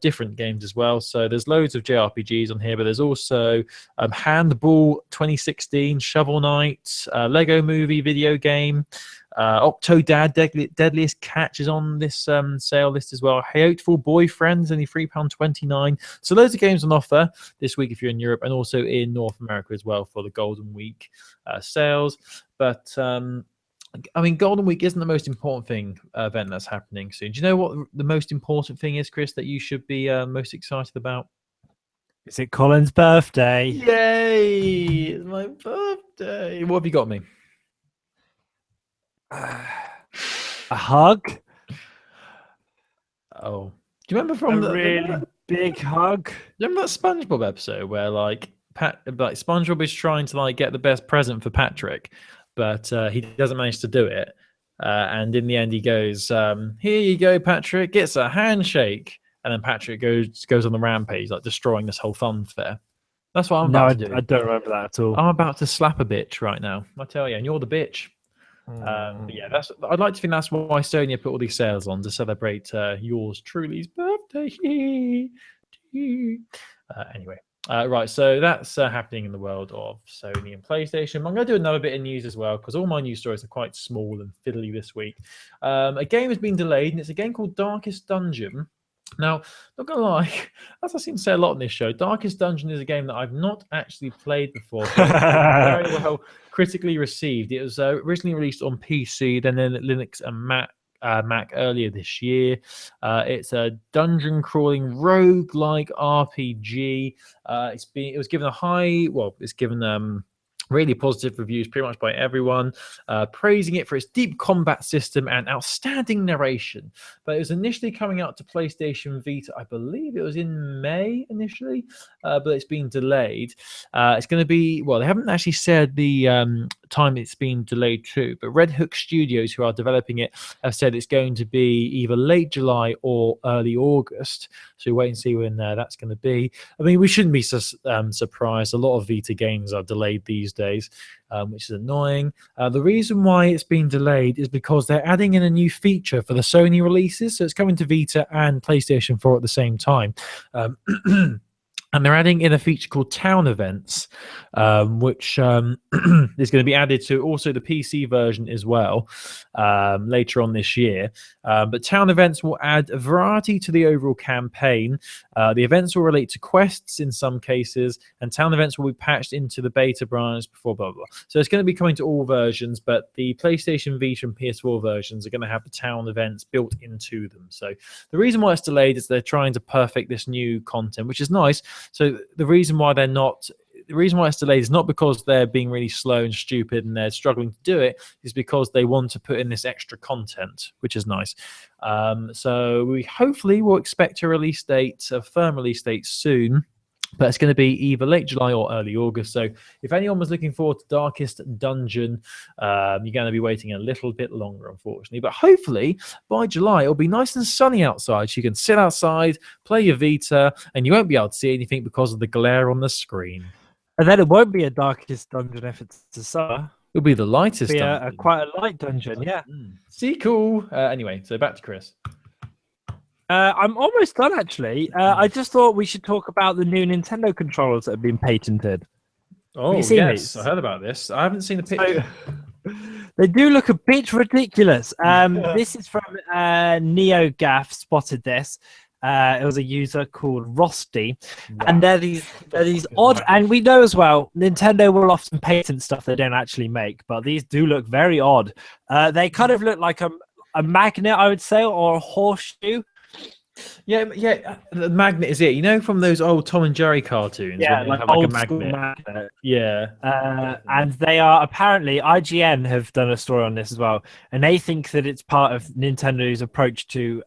different games as well. So there's loads of JRPGs on here, but there's also Handball 2016, Shovel Knight, Lego Movie video game, Octodad Deadliest Catch is on this sale list as well. Hateful Boyfriends, only £3.29. So loads of games on offer this week if you're in Europe, and also in North America as well for the Golden Week sales. But I mean, Golden Week isn't the most important event that's happening soon. Do you know what the most important thing is, Chris, that you should be most excited about? Is it Colin's birthday? Yay! It's my birthday. What have you got me? A hug? Oh. Do you remember from big hug? Do you remember that SpongeBob episode where SpongeBob is trying to get the best present for Patrick, but he doesn't manage to do it. And in the end, he goes, here you go, Patrick, gets a handshake. And then Patrick goes on the rampage, destroying this whole fun fair. That's what I'm about to do. I don't remember that at all. I'm about to slap a bitch right now. I tell you, and you're the bitch. But yeah, I'd like to think that's why Sony put all these sales on to celebrate yours truly's birthday. Anyway, right, so that's happening in the world of Sony and PlayStation. I'm going to do another bit of news as well, because all my news stories are quite small and fiddly this week. A game has been delayed, and it's a game called Darkest Dungeon. Now, not gonna lie, as I seem to say a lot in this show, Darkest Dungeon is a game that I've not actually played before, but it's very well critically received. It was originally released on PC, then Linux and Mac earlier this year. It's a dungeon crawling roguelike RPG. It was given it's given really positive reviews pretty much by everyone, praising it for its deep combat system and outstanding narration. But it was initially coming out to PlayStation Vita, I believe it was in May initially, but it's been delayed. It's going to be, well, they haven't actually said the time it's been delayed to, but Red Hook Studios, who are developing it, have said it's going to be either late July or early August. So wait and see when that's going to be. I mean, we shouldn't be surprised. A lot of Vita games are delayed these days, which is annoying. The reason why it's been delayed is because they're adding in a new feature for the Sony releases. So it's coming to Vita and PlayStation 4 at the same time. And they're adding in a feature called Town Events, which is going to be added to also the PC version as well later on this year. But Town Events will add a variety to the overall campaign. The events will relate to quests in some cases, and Town Events will be patched into the beta branch before blah, blah, blah. So it's going to be coming to all versions, but the PlayStation Vita and PS4 versions are going to have the Town Events built into them. So the reason why it's delayed is they're trying to perfect this new content, which is nice. So the reason why it's delayed is not because they're being really slow and stupid and they're struggling to do it, is because they want to put in this extra content, which is nice. So we hopefully will expect a firm release date soon. But it's going to be either late July or early August. So if anyone was looking forward to Darkest Dungeon, you're going to be waiting a little bit longer, unfortunately. But hopefully by July, it'll be nice and sunny outside. So you can sit outside, play your Vita, and you won't be able to see anything because of the glare on the screen. And then it won't be a Darkest Dungeon if it's the summer. It'll be the lightest dungeon. Quite a light dungeon, yeah. See, cool. Anyway, so back to Chris. I'm almost done, actually. I just thought we should talk about the new Nintendo controllers that have been patented. Oh, yes, these? I heard about this. I haven't seen the picture. So, they do look a bit ridiculous. This is from NeoGaf spotted this. It was a user called Rusty, and they're these odd. And we know as well, Nintendo will often patent stuff they don't actually make, but these do look very odd. They kind of look like a magnet, I would say, or a horseshoe. Yeah, the magnet is it. You know, from those old Tom and Jerry cartoons. Yeah, like old school magnet. Yeah. And they are apparently, IGN have done a story on this as well, and they think that it's part of Nintendo's approach to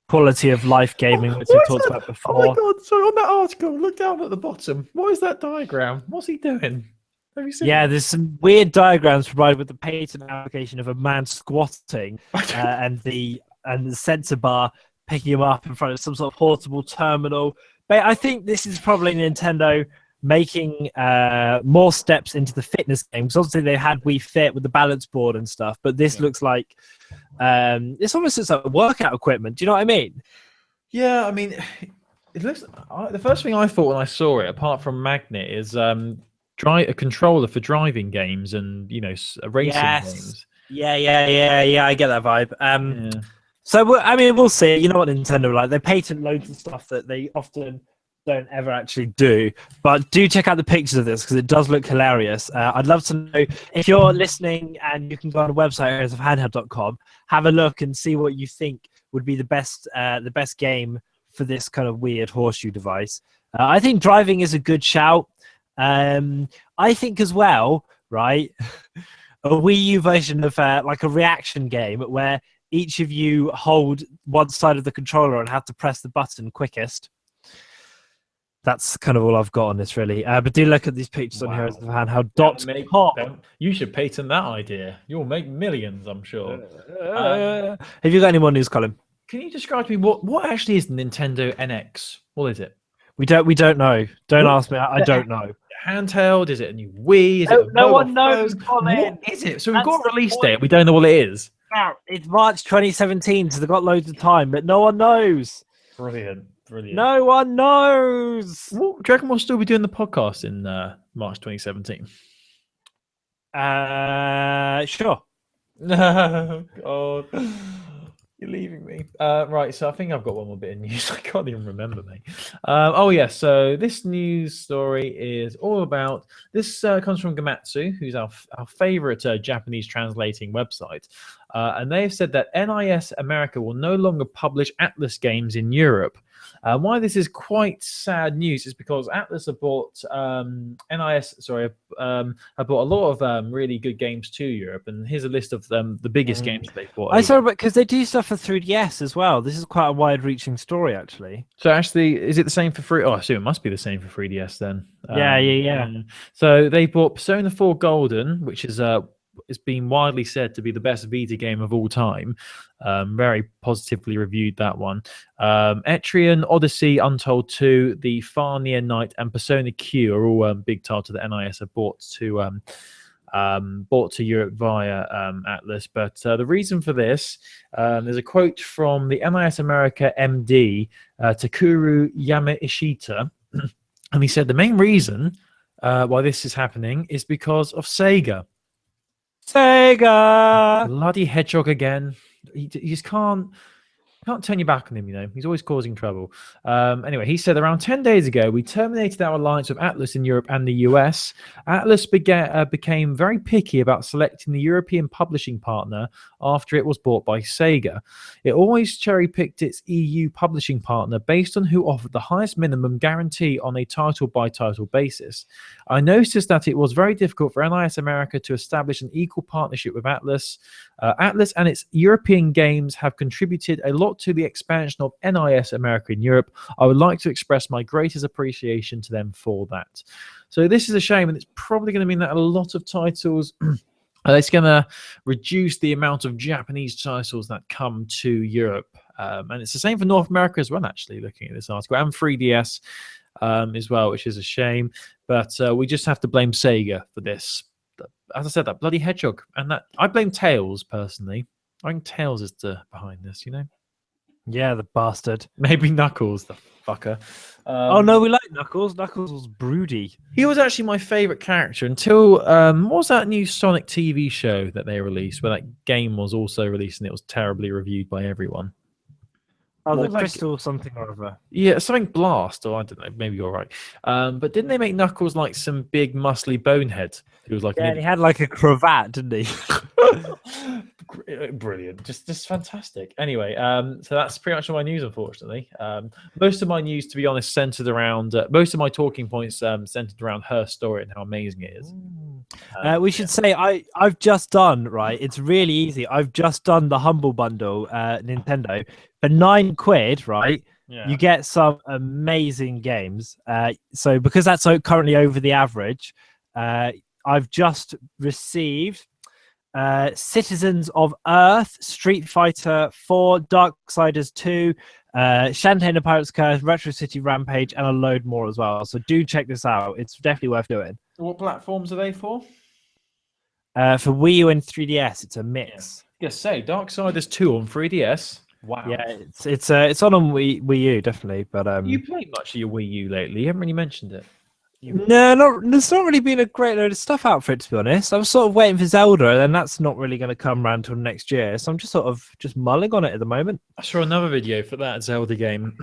quality of life gaming, which we talked about before. Oh my god! So on that article, look down at the bottom. What is that diagram? What's he doing? Have you seen? Yeah, there's some weird diagrams provided with the patent application of a man squatting and the sensor bar picking him up in front of some sort of portable terminal. But I think this is probably Nintendo making more steps into the fitness game, because obviously they had Wii Fit with the balance board and stuff, but this looks like it's almost just like workout equipment. Do you know what I mean? Yeah, I mean, it looks. The first thing I thought when I saw it, apart from magnet, is a controller for driving games and racing games. Yeah. I get that vibe. So, I mean, we'll see. You know what Nintendo are like. They patent loads of stuff that they often don't ever actually do. But do check out the pictures of this, because it does look hilarious. I'd love to know if you're listening and you can go on the website of handheld.com, have a look and see what you think would be the best game for this kind of weird horseshoe device. I think driving is a good shout. I think as well, right, a Wii U version of like a reaction game where each of you hold one side of the controller and have to press the button quickest. That's kind of all I've got on this, really. But do look at these pictures on here as the handheld.com. You should patent that idea. You'll make millions, I'm sure. Have you got any more news, Colin? Can you describe to me what actually is the Nintendo NX? What is it? We don't know. Don't ask me. I don't know. handheld? Is it a new Wii? Is it a no mobile one knows, phone? Colin. What is it? So we've That's got a release point. date. We don't know what it is. It's March 2017, so they've got loads of time, but no one knows. Brilliant. No one knows. Well, do you reckon we'll still be doing the podcast in March 2017? Sure. No, God. You're leaving me. Right, so I think I've got one more bit of news. I can't even remember, mate. Oh, yeah, so this news story is all about... This comes from Gamatsu, who's our favorite Japanese translating website. And they have said that NIS America will no longer publish Atlas games in Europe. Why this is quite sad news is because Atlas have bought have bought a lot of really good games to Europe, and here's a list of the biggest games they've bought. I saw, because they do stuff for 3DS as well. This is quite a wide-reaching story, actually. So, actually, is it the same for free? Oh, I assume it must be the same for 3DS then. Yeah. So they bought Persona 4 Golden, which is it's been widely said to be the best Vita game of all time. Very positively reviewed, that one. Etrian, Odyssey, Untold 2, The Far Near Night, and Persona Q are all big titles that NIS have bought to Europe via Atlas. But the reason for this, there's a quote from the NIS America MD, Takuru Yamashita, and he said the main reason why this is happening is because of Sega. Bloody hedgehog again. He just can't turn your back on him, you know. He's always causing trouble. Anyway, he said around 10 days ago, we terminated our alliance with Atlas in Europe and the US. Atlas became very picky about selecting the European publishing partner after it was bought by Sega. It always cherry-picked its EU publishing partner based on who offered the highest minimum guarantee on a title-by-title basis. I noticed that it was very difficult for NIS America to establish an equal partnership with Atlas. Atlas and its European games have contributed a lot to the expansion of NIS America in Europe. I would like to express my greatest appreciation to them for that. So this is a shame, and it's probably going to mean that a lot of titles... it's going to reduce the amount of Japanese titles that come to Europe. And it's the same for North America as well, actually, looking at this article. And 3DS as well, which is a shame. But we just have to blame Sega for this. As I said, that bloody hedgehog. And that I blame Tails, personally. I think Tails is behind this, you know? Yeah, the bastard. Maybe Knuckles, the fucker. Oh, no, we like Knuckles. Knuckles was broody. He was actually my favourite character until... what was that new Sonic TV show that they released, where that game was also released and it was terribly reviewed by everyone? Oh, the Crystal something or other. Yeah, something Blast, or I don't know, maybe you're right. But didn't they make Knuckles like some big muscly bonehead? He was like, yeah, and he had like a cravat, didn't he? Brilliant, just fantastic. Anyway, so that's pretty much all my news, unfortunately. Most of my news, to be honest, centered around most of my talking points centered around her story and how amazing it is. We should say I've just done, right, it's really easy. I've just done the Humble Bundle, Nintendo, for £9, right? Yeah. You get some amazing games. So because that's currently over the average, I've just received Citizens of Earth, Street Fighter 4, Darksiders 2, Shantae and the Pirate's Curse, Retro City Rampage, and a load more as well. So do check this out. It's definitely worth doing. What platforms are they for? For Wii U and 3DS, it's a mix. Yeah, say Darksiders 2 on 3DS. Wow. Yeah, it's on Wii U definitely, but you played much of your Wii U lately? You haven't really mentioned it. No, there's not really been a great load of stuff out for it, to be honest. I was sort of waiting for Zelda, and that's not really going to come around till next year. So I'm just sort of mulling on it at the moment. I saw another video for that Zelda game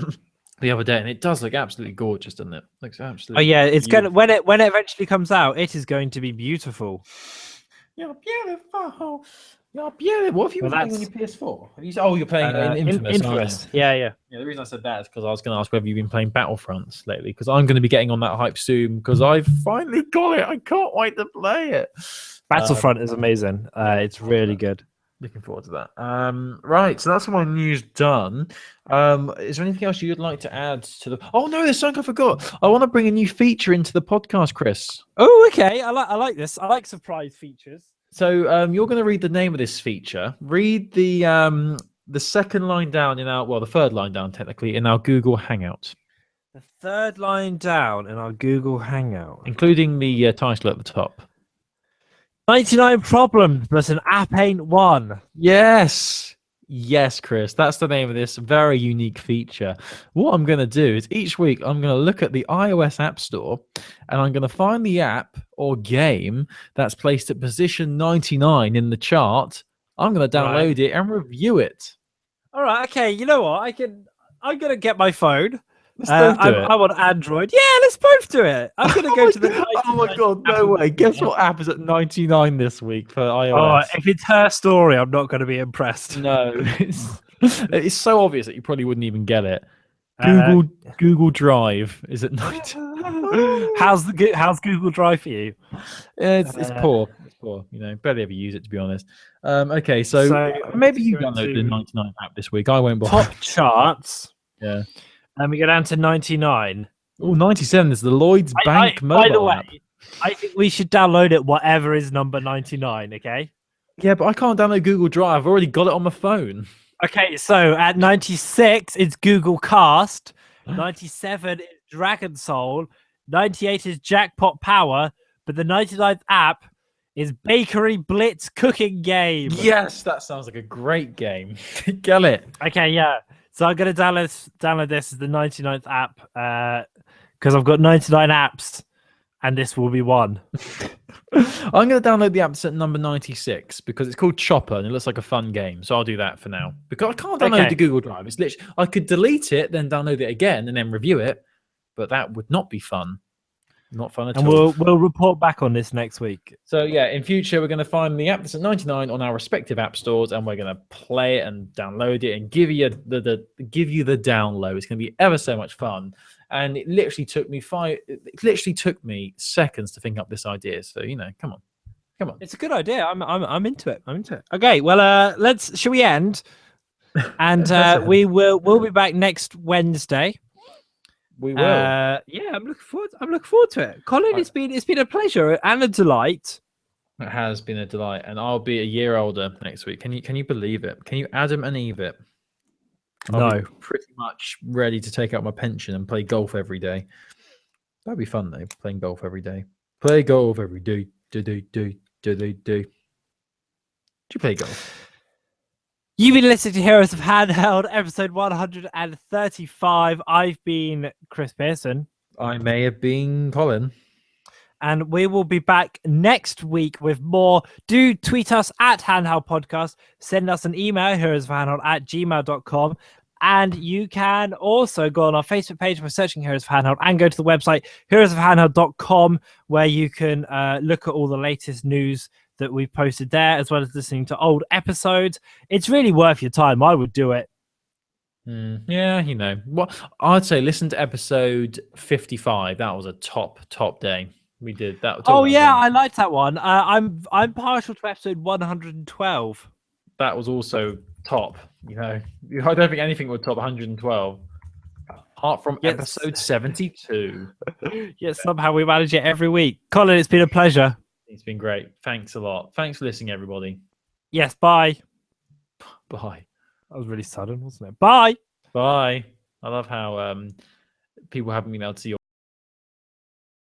the other day, and it does look absolutely gorgeous, doesn't it? Looks absolutely. Oh yeah, it's beautiful. When it eventually comes out, it is going to be beautiful. You're beautiful. You're beautiful. What have you been playing on your PS4? You're playing Infamous. Yeah. The reason I said that is because I was going to ask whether you've been playing Battlefronts lately, because I'm going to be getting on that hype soon because I've finally got it. I can't wait to play it. Battlefront is amazing. It's really good. Looking forward to that. Right, so that's my news done. Is there anything else you'd like to add to the... Oh no, there's something I forgot. I want to bring a new feature into the podcast, Chris. Oh, okay. I like this. I like surprise features. So you're going to read the name of this feature. Read the second line down in our... Well, the third line down, technically, in our Google Hangout. The third line down in our Google Hangout. Including the title at the top. 99 problems, but an app ain't one. Yes. Yes, Chris. That's the name of this very unique feature. What I'm going to do is each week I'm going to look at the iOS App Store and I'm going to find the app or game that's placed at position 99 in the chart. I'm going to download it and review it. All right. Okay. You know what? I'm going to get my phone. Let's both do it. I'm on Android. Yeah, let's both do it. I'm going to go to the. Oh my god, no way. Guess what app is at 99 this week for iOS? Oh, if it's her story, I'm not going to be impressed. No, it's so obvious that you probably wouldn't even get it. Google Drive is at 99. How's Google Drive for you? It's poor. It's poor. You know, barely ever use it, to be honest. Okay, so maybe you download the 99 app this week. I won't bother. Top charts. Yeah. And we go down to 99. Oh, 97 is the Lloyds Bank mobile By the way, app. I think we should download it, whatever is number 99, okay? Yeah, but I can't download Google Drive. I've already got it on my phone. Okay, so at 96, it's Google Cast. 97 is Dragon Soul. 98 is Jackpot Power. But the 99th app is Bakery Blitz Cooking Game. Yes, that sounds like a great game. Get it. Okay, yeah. So I'm going to download this as the 99th app because I've got 99 apps and this will be one. I'm going to download the app that's at number 96 because it's called Chopper and it looks like a fun game. So I'll do that for now because I can't download the Google Drive. It's literally, I could delete it, then download it again and then review it, but that would not be fun. Not fun at all. And we'll report back on this next week. So yeah, in future we're going to find the app that's at 99 on our respective app stores, and we're going to play it and download it and give you the download. It's going to be ever so much fun. And it literally took me seconds to think up this idea. So you know, come on. It's a good idea. I'm into it. Okay, well, shall we end? And we'll be back next Wednesday. We will. Yeah, I'm looking forward to it. Colin, it's been a pleasure and a delight. It has been a delight, and I'll be a year older next week. Can you believe it? Can you Adam and Eve it? I'll be pretty much ready to take out my pension and play golf every day. That'd be fun though. Playing golf every day. Play golf every day. Do you play golf? You've been listening to Heroes of Handheld, episode 135. I've been Chris Pearson. I may have been Colin. And we will be back next week with more. Do tweet us at Handheld Podcast. Send us an email, heroesofhandheld@gmail.com. And you can also go on our Facebook page by searching Heroes of Handheld and go to the website, heroesofhandheld.com, where you can look at all the latest news that we've posted there, as well as listening to old episodes. It's really worth your time. I would do it. Yeah, you know what? I'd say listen to episode 55. That was a top day. We did that. Oh yeah, I liked that one. I'm partial to episode 112. That was also top. You know, I don't think anything would top 112. Apart from episode 72. Yes, somehow we manage it every week. Colin, it's been a pleasure. It's been great. Thanks a lot. Thanks for listening, everybody. Yes, bye. Bye. That was really sudden, wasn't it? Bye. Bye. I love how people haven't been able to see your